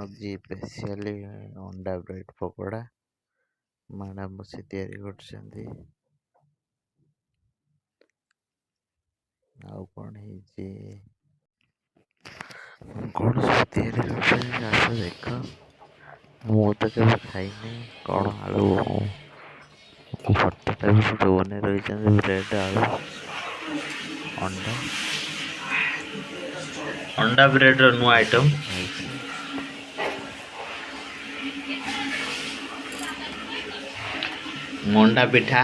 आज स्पेशली अंडा bread pakora madam बसी तैयारी करछंती। आउ कौन है कौन सब तैयारी करछंती आस देख। मु तो केबे खाइनी कौन आलू भर्ता टाइप बने रही ब्रेड आलू अंडा अंडा ब्रेड रो नुआ आइटम मंडा पिठा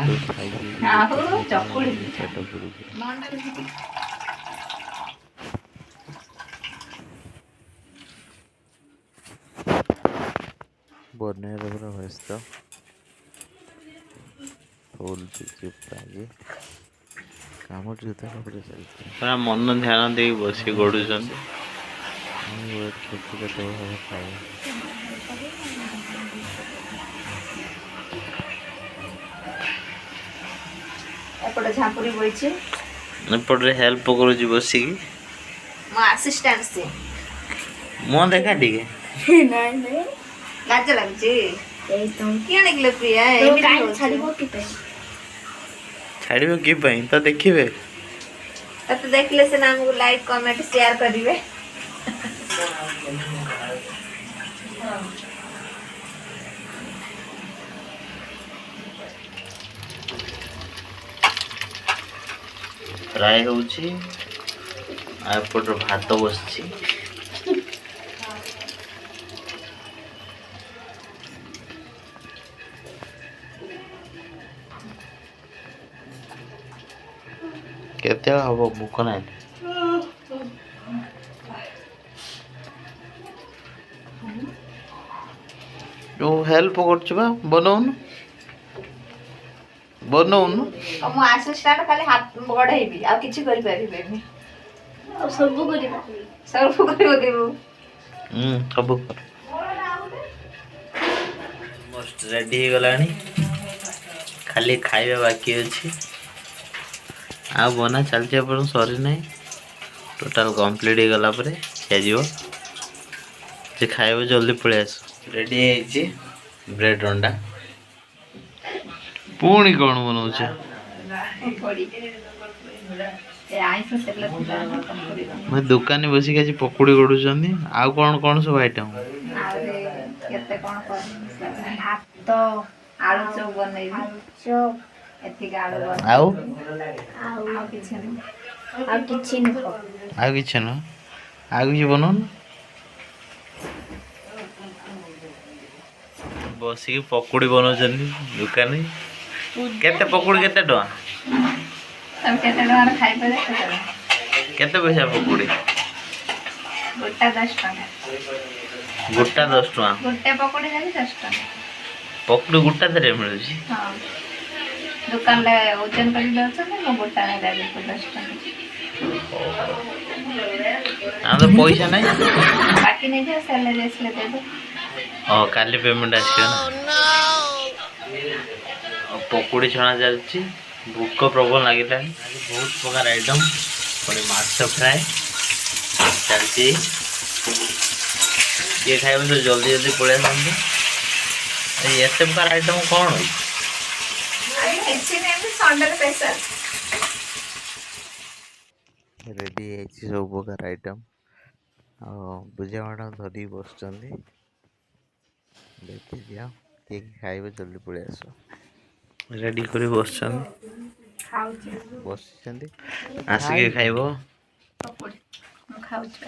बने पूरा व्यस्त फुल प्रागे काम जुता कपड़े चलते पूरा मन ध्यान दे बसी गडुछन खेत खाए एपटे झापुरी बइछे एपटे हेल्प करू जी बसी की मो असिस्टेंट से मो देखा ठीक नहीं नहीं लाज लागजे ए तुम किया निकले प्रिया ए काई छाड़ीबो की पे छाड़ीबो की पई तो देखिबे तते देखले से नाम को लाइक कमेंट शेयर करिवे फ्राई होउची आ एपट भात बसची केते हबो भूख नाही जो हेल्प करछबा बनौन मो असिस्टेंट खाली हाथ बढ़ेबी आ किछि करि परिबेनी आ सब करिबा सब करिबो केबो सब कर मोस्ट रेडी हो गलानी खाली खाइबा बाकी अछि आ बना चलचे पर सॉरी नहीं टोटल कंप्लीट हो गला परे खिया जीवो जे खाइबो जल्दी पळे आस रेडी है छी ब्रेड अंडा पूणी कौन बनाऊ छे मैं दुकान बसी के पकोड़ी गडु छनी आ कौन कौन सब आइटम केते कोन भात आलू चौक बनैबी चौक एथि आलू बन आउ किछि न आ किछ न आ किछ बनन बसी के पकोड़ी बनाउ छनी दुकान केते पकोड़ी केते टका हम केते टका खाइ परे केते पैसा पकोड़ी गोटा 10 टका गोटा 10 टका गोटे पकोड़ी जानी 10 टका पकोड़ी गोटा दरे मिलु छी हां दुकान ले ओजन करी दो छ न गोटा ने दे 10 टका आ तो पैसा नहीं बाकी नहीं दे सैलरी इसले दे दो ओ काली पेमेंट आछियो ना पकोड़ी छणा जालची भूख प्रबल लागिला आज बहुत प्रकार आइटम पर माछ फ्राई चलची ये खाइबो तो जल्दी जल्दी पळे आसंते ये सब प्रकार आइटम कोन होई अरे ऐसे ने भी संडे स्पेशल रेडी है सब प्रकार आइटम बुझा मैडम धरी बसचंदी देखि दिया के खाइबो जल्दी पळे आसो रेडी करी बसछन खाउ छी बसचंदी आसी के खाइबो पकोड़ी खाउ छी